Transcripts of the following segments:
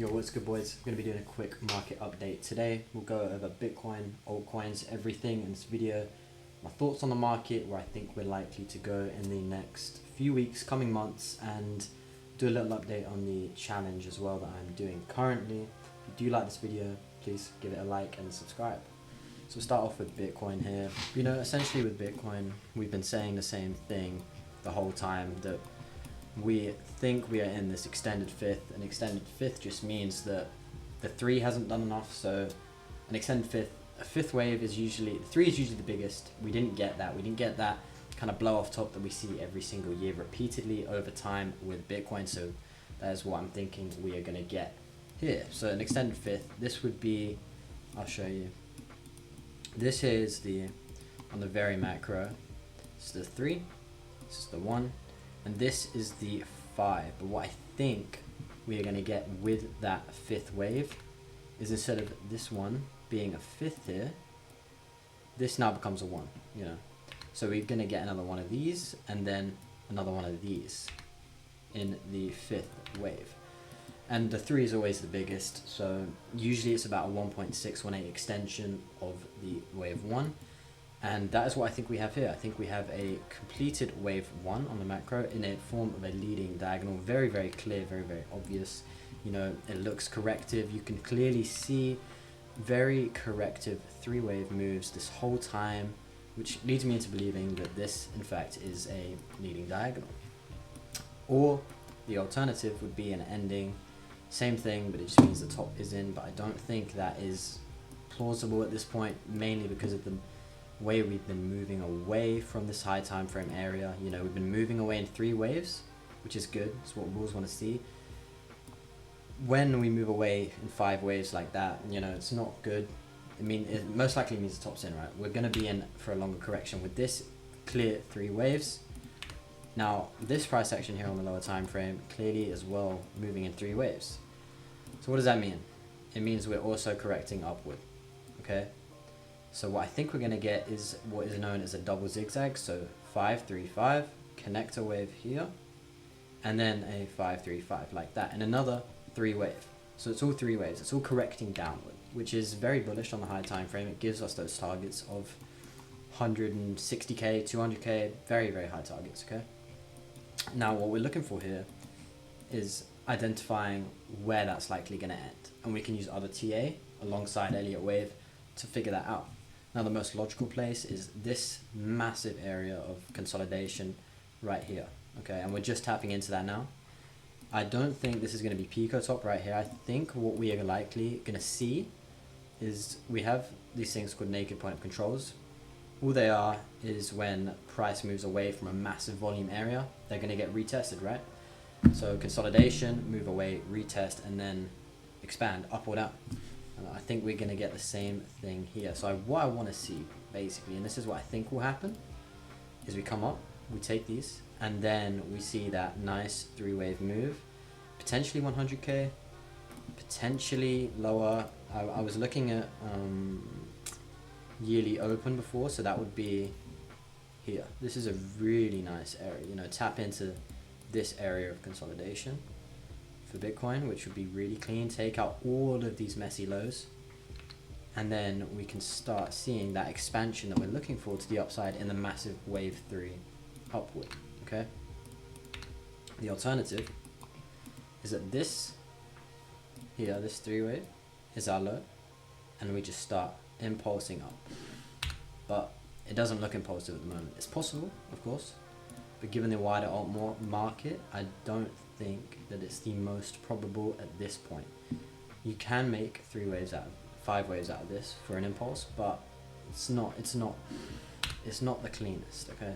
Yo, what's good, boys? I'm going to be doing a quick market update today. We'll go over Bitcoin, altcoins, everything in this video. My thoughts on the market, where I think we're likely to go in the next few weeks, coming months, and do a little update on the challenge as well that I'm doing currently. If you do like this video, please give it a like and subscribe. So we'll start off with Bitcoin here. You know, essentially with Bitcoin, we've been saying the same thing the whole time, that we think we are in this extended fifth. An extended fifth just means that the 3 hasn't done enough. So an extended fifth, a fifth wave is usually, 3 is usually the biggest. We didn't get that. We didn't get that kind of blow off top that we see every single year repeatedly over time with Bitcoin. So that is what I'm thinking we are going to get here. So an extended fifth, this would be, I'll show you. This is the, on the very macro, this is the 3, this is the 1. And this is the 5, but what I think we are going to get with that fifth wave is, instead of this one being a fifth here, this now becomes a 1, you know. So we're going to get another one of these, and then another one of these in the fifth wave. And the 3 is always the biggest, so usually it's about a 1.618 extension of the wave 1. And that is what I think we have here. I think we have a completed wave 1 on the macro in a form of a leading diagonal. Very, very clear, very, very obvious. You know, it looks corrective. You can clearly see very corrective 3-wave moves this whole time, which leads me into believing that this, in fact, is a leading diagonal. Or the alternative would be an ending. Same thing, but it just means the top is in. But I don't think that is plausible at this point, mainly because of the way we've been moving away from this high time frame area. You know, we've been moving away in 3 waves, which is good. It's what bulls want to see. When we move away in 5 waves like that, you know, it's not good. I mean, it most likely means the top's in, right? We're going to be in for a longer correction with this clear 3 waves. Now, this price action here on the lower time frame, clearly as well moving in 3 waves. So what does that mean? It means we're also correcting upward, okay? So what I think we're going to get is what is known as a double zigzag. So 5, 3, 5, connector wave here, and then a 5, 3, 5 like that, and another 3 wave. So it's all 3 waves. It's all correcting downward, which is very bullish on the high time frame. It gives us those targets of 160k, 200k, very, very high targets. Okay. Now what we're looking for here is identifying where that's likely going to end, and we can use other TA alongside Elliott Wave to figure that out. Now the most logical place is this massive area of consolidation right here, okay, and we're just tapping into that now. I don't think this is going to be Pico top right here. I think what we are likely going to see is we have these things called naked point of controls. All they are is when price moves away from a massive volume area, they're going to get retested, right? So consolidation, move away, retest, and then expand up or down. I think we're going to get the same thing here. So what I want to see, basically, and this is what I think will happen, is we come up, we take these, and then we see that nice 3-wave move, potentially 100k, potentially lower. I was looking at yearly open before, so that would be here. This is a really nice area. You know, tap into this area of consolidation for Bitcoin, which would be really clean. Take out all of these messy lows, and then we can start seeing that expansion that we're looking for to the upside in the massive wave 3 upward. Okay, the alternative is that this here, this 3 wave, is our low, and we just start impulsing up. But it doesn't look impulsive at the moment. It's possible, of course, but given the wider alt market, I don't think that it's the most probable at this point. You can make 3 waves out of 5 waves out of this for an impulse, but it's not the cleanest. Okay,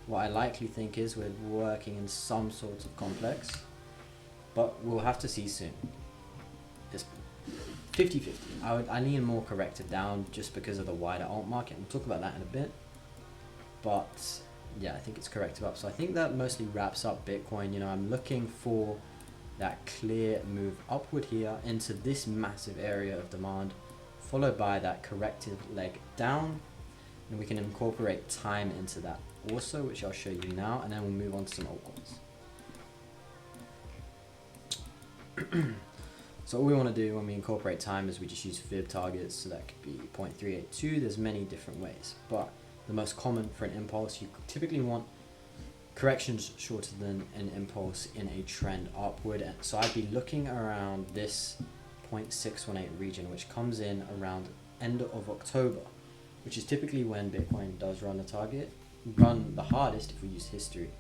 what I likely think is we're working in some sort of complex, but we'll have to see soon. It's 50-50. I lean more corrected down just because of the wider alt market. We'll talk about that in a bit, but yeah, I think it's corrective up. So I think that mostly wraps up Bitcoin. You know, I'm looking for that clear move upward here into this massive area of demand, followed by that corrective leg down, and we can incorporate time into that also, which I'll show you now, and then we'll move on to some altcoins. So all we want to do when we incorporate time is we just use fib targets. So that could be 0.382. There's many different ways, but the most common for an impulse, you typically want corrections shorter than an impulse in a trend upward. So I'd be looking around this 0.618 region, which comes in around end of October, which is typically when Bitcoin does run the hardest if we use history.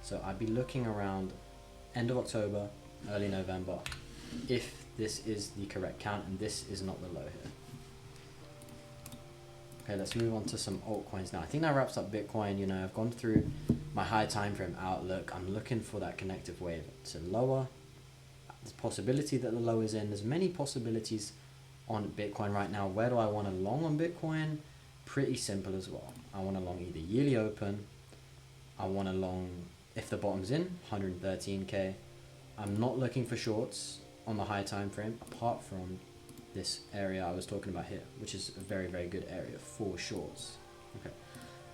So I'd be looking around end of October, early November, if this is the correct count and this is not the low here. Okay, let's move on to some altcoins now. I think that wraps up Bitcoin. You know, I've gone through my high time frame outlook. I'm looking for that connective wave to lower. There's possibility that the low is in. There's many possibilities on Bitcoin right now. Where do I want to long on Bitcoin? Pretty simple as well. I want to long either yearly open. I want to long, if the bottom's in, 113K. I'm not looking for shorts on the high time frame, apart from this area I was talking about here, which is a very, very good area for shorts. Okay,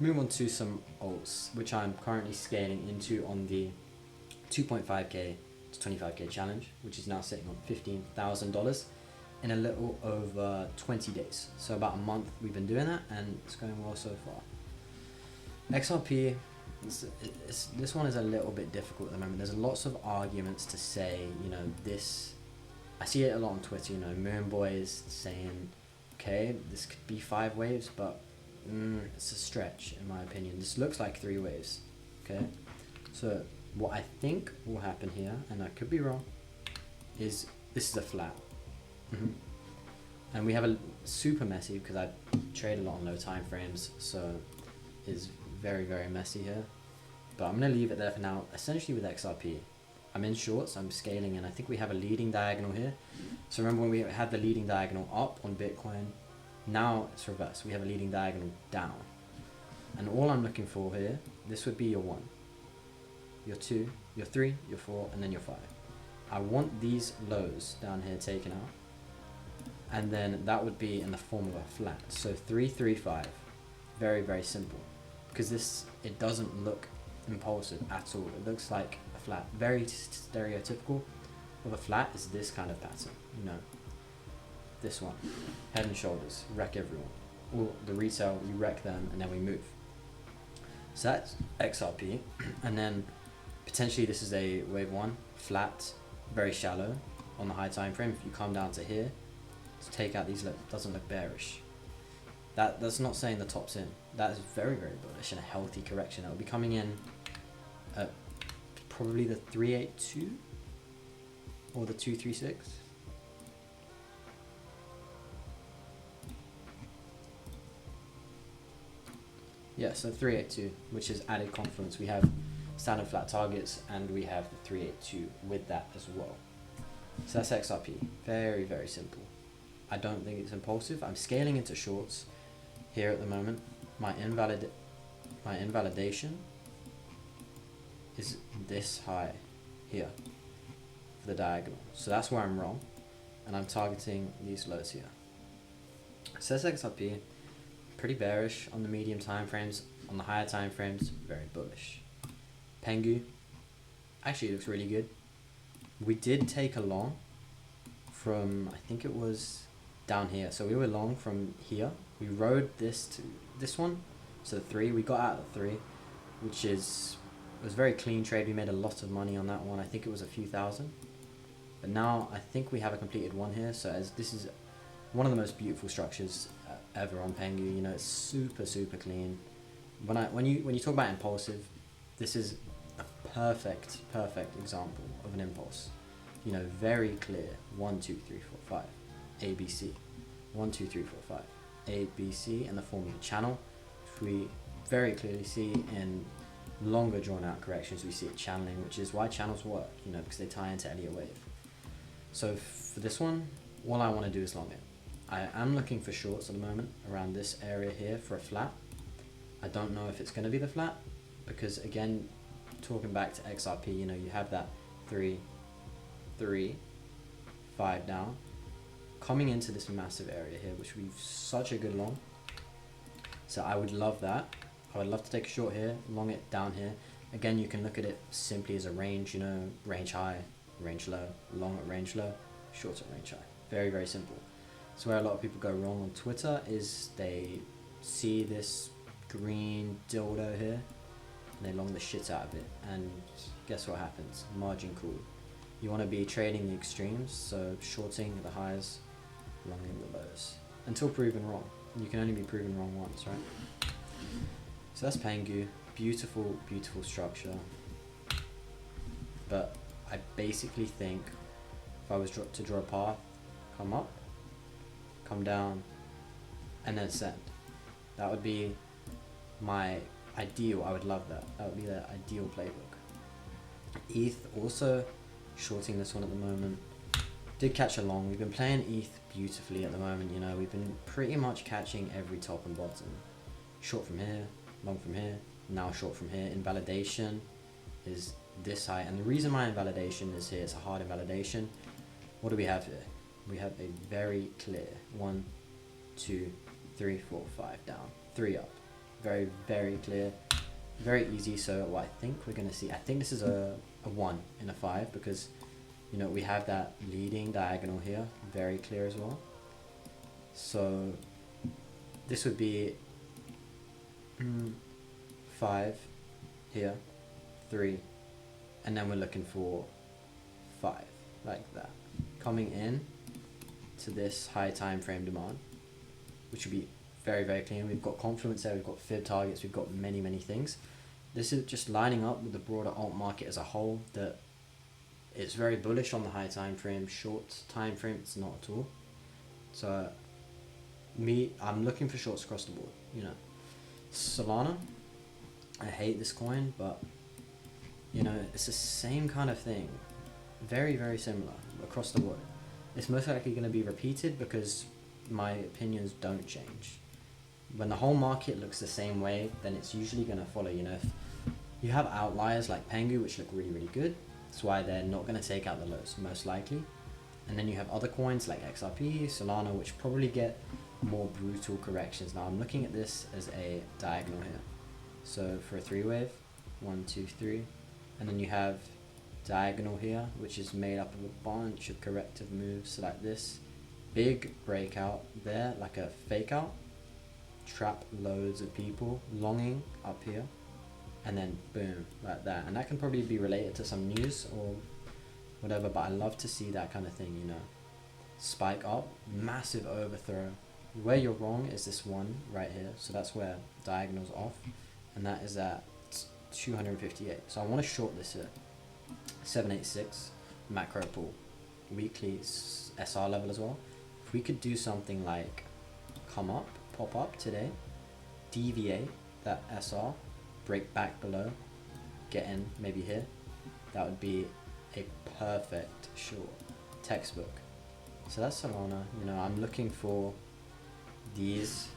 move on to some alts, which I'm currently scaling into on the 2.5K to 25K challenge, which is now sitting on $15,000 in a little over 20 days. So about a month we've been doing that, and it's going well so far. XRP, this one is a little bit difficult at the moment. There's lots of arguments to say, you know, this, I see it a lot on Twitter, you know, Moon Boys saying, okay, this could be 5 waves, but it's a stretch in my opinion. This looks like 3 waves, okay? So what I think will happen here, and I could be wrong, is this is a flat. And we have a super messy, because I trade a lot on low time frames, so it's very, very messy here. But I'm going to leave it there for now. Essentially with XRP, I'm in shorts, I'm scaling, and I think we have a leading diagonal here. So remember when we had the leading diagonal up on Bitcoin, now it's reverse. We have a leading diagonal down. And all I'm looking for here, this would be your 1, your 2, your 3, your 4, and then your 5. I want these lows down here taken out. And then that would be in the form of a flat. So 3, 3, 5. Very, very simple. Because this, it doesn't look impulsive at all. It looks like a flat. Very stereotypical of a flat is this kind of pattern. You know, this one. Head and shoulders. Wreck everyone. Or the retail, we wreck them and then we move. So that's XRP. And then potentially this is a wave 1. Flat. Very shallow on the high time frame. If you come down to here, to take out these, doesn't look bearish. That's not saying the top's in. That is very, very bullish and a healthy correction. That will be coming in at probably the 382 or the 236. Yeah, so 382, which is added confluence. We have standard flat targets and we have the 382 with that as well. So that's XRP. Very, very simple. I don't think it's impulsive. I'm scaling into shorts here at the moment. My invalidation is this high here for the diagonal. So that's where I'm wrong. And I'm targeting these lows here. So that's XRP. Pretty bearish on the medium time frames. On the higher time frames, very bullish. Pangu actually looks really good. We did take a long from, I think it was down here. So we were long from here. We rode this to this one. So the 3, we got out of 3, which was a very clean trade. We made a lot of money on that one. I think it was a few thousand. But now I think we have a completed one here. So as this is one of the most beautiful structures ever on Pangu. You know, it's super, super clean. When you talk about impulsive, this is a perfect example of an impulse. You know, very clear. 1, 2, 3, 4, 5. ABC. 1, 2, 3, 4, 5. ABC in the form of a channel, which we very clearly see in longer drawn out corrections. We see it channeling, which is why channels work, you know, because they tie into Elliott Wave. So for this one, all I want to do is long it. I am looking for shorts at the moment around this area here for a flat. I don't know if it's going to be the flat, because again, talking back to XRP, you know, you have that 3, 3, 5 down, coming into this massive area here, which we've such a good long. So I would love that. I would love to take a short here, long it down here. Again, you can look at it simply as a range, you know, range high, range low, long at range low. shorter range high. Very, very simple. So where a lot of people go wrong on Twitter is they see this green dildo here and they long the shit out of it, and guess what happens? Margin call. You want to be trading the extremes, so shorting the highs, longing the lows, until proven wrong. You can only be proven wrong once, right? So that's Pangu. Beautiful, beautiful structure. But I basically think if I was to draw a path, come up, come down, and then ascend. That would be my ideal. I would love that. That would be the ideal playbook. ETH also shorting this one at the moment. Did catch a long. We've been playing ETH beautifully at the moment. You know, we've been pretty much catching every top and bottom. Short from here, long from here, now short from here. Invalidation is this high, and the reason my invalidation is here, it's a hard invalidation. What do we have here? We have a very clear 1, 2, 3, 4, 5 down, 3 up. Very, very clear, very easy. So what I think we're gonna see, I think this is a 1 in a 5, because you know we have that leading diagonal here, very clear as well. So this would be 5 here, 3, and then we're looking for 5 like that, coming in to this high time frame demand, which would be very, very clean. We've got confluence there, we've got fib targets, we've got many, many things. This is just lining up with the broader alt market as a whole, that it's very bullish on the high time frame. Short time frame, it's not at all. So I'm looking for shorts across the board. You know, Solana, I hate this coin, but you know, it's the same kind of thing, very, very similar across the board. It's most likely going to be repeated because my opinions don't change. When the whole market looks the same way, then it's usually going to follow. You know, if you have outliers like Pangu, which look really, really good, that's why they're not going to take out the lows, most likely. And then you have other coins like XRP, Solana, which probably get more brutal corrections. Now I'm looking at this as a diagonal here. So for a 3-wave, 1, 2, 3, and then you have diagonal here, which is made up of a bunch of corrective moves. So like this big breakout there, like a fake out, trap loads of people longing up here, and then boom, like that. And that can probably be related to some news or whatever, but I love to see that kind of thing, you know. Spike up, massive overthrow. Where you're wrong is this one right here, so that's where diagonal's off, and that is at 258. So I want to short this here. 786 macro pool, weekly SR level as well. If we could do something like come up, pop up today, deviate that SR, break back below, get in maybe here, that would be a perfect short, textbook. So that's Solana. You know, I'm looking for these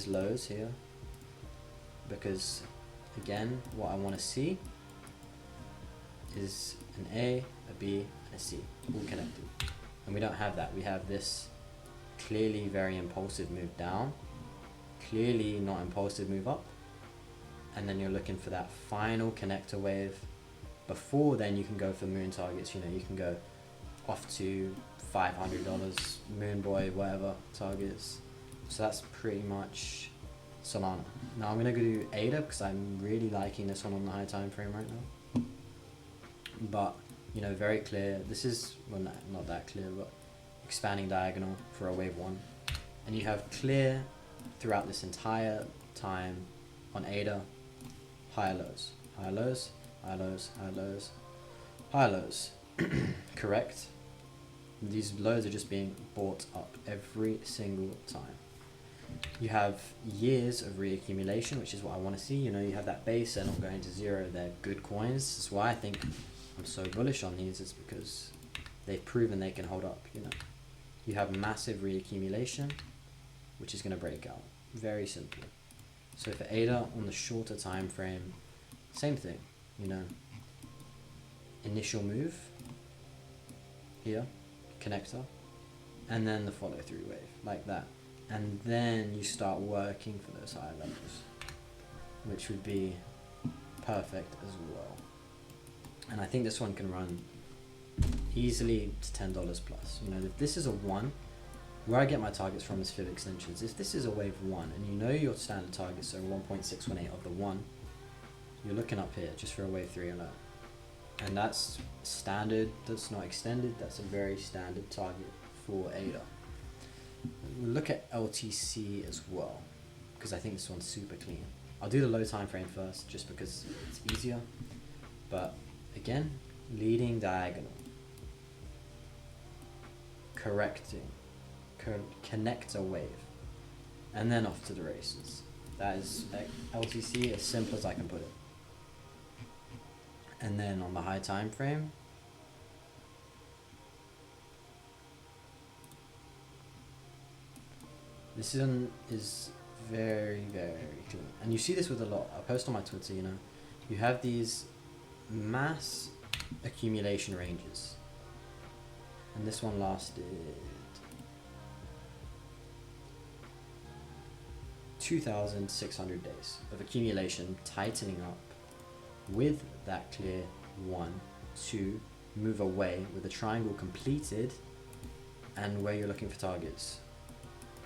lows here, because again, what I want to see is an A, a B, and a C, all connected. And we don't have that. We have this clearly very impulsive move down, clearly not impulsive move up, and then you're looking for that final connector wave. Before then, you can go for moon targets. You know, you can go off to $500, moon boy, whatever targets. So that's pretty much Solana. Now I'm gonna go do ADA because I'm really liking this one on the high time frame right now. But you know, very clear. This is, well, not that clear, but expanding diagonal for a wave 1, and you have clear throughout this entire time on ADA, higher lows, higher lows, higher lows, higher lows, higher lows. Correct. These lows are just being bought up every single time. You have years of reaccumulation, which is what I want to see. You know, you have that base, they're not going to zero, they're good coins. That's why I think I'm so bullish on these, is because they've proven they can hold up. You know, you have massive reaccumulation, which is going to break out. Very simple. So for ADA on the shorter time frame, same thing. You know, initial move here, connector, and then the follow through wave like that, and then you start working for those higher levels, which would be perfect as well. And I think this one can run easily to $10 plus. You know, if this is a 1, where I get my targets from is fib extensions. If this is a wave 1 and you know your standard targets are 1.618 of the 1, you're looking up here just for a wave 3 or no. And that's standard, that's not extended, that's a very standard target for ADA. We'll look at LTC as well, because I think this one's super clean. I'll do the low time frame first, just because it's easier. But again, leading diagonal, correcting, connect a wave, and then off to the races. That is LTC, as simple as I can put it. And then on the high time frame, this one is very, very clean. And you see this with a lot. I post on my Twitter, you know, you have these mass accumulation ranges. And this one lasted 2,600 days of accumulation, tightening up with that clear 1, 2, move away with a triangle completed, and where you're looking for targets.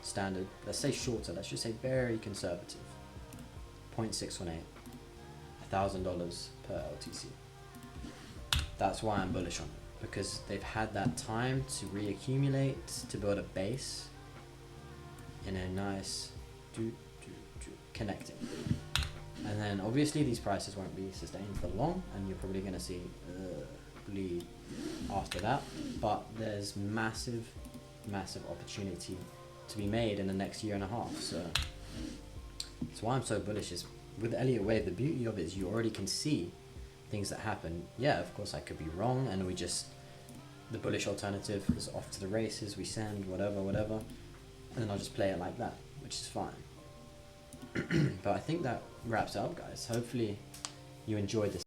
Standard, let's say shorter, let's just say very conservative. 0.618, $1,000 per LTC. That's why I'm bullish on it, because they've had that time to reaccumulate, to build a base in a nice connecting. And then obviously these prices won't be sustained for long, and you're probably going to see bleed after that. But there's massive opportunity to be made in the next year and a half. So that's why I'm so bullish. Is with the Elliott Wave, the beauty of it is you already can see things that happen. Yeah, of course I could be wrong, and the bullish alternative is off to the races, we send whatever, and then I'll just play it like that, which is fine. But I think that wraps it up, guys. Hopefully you enjoyed this.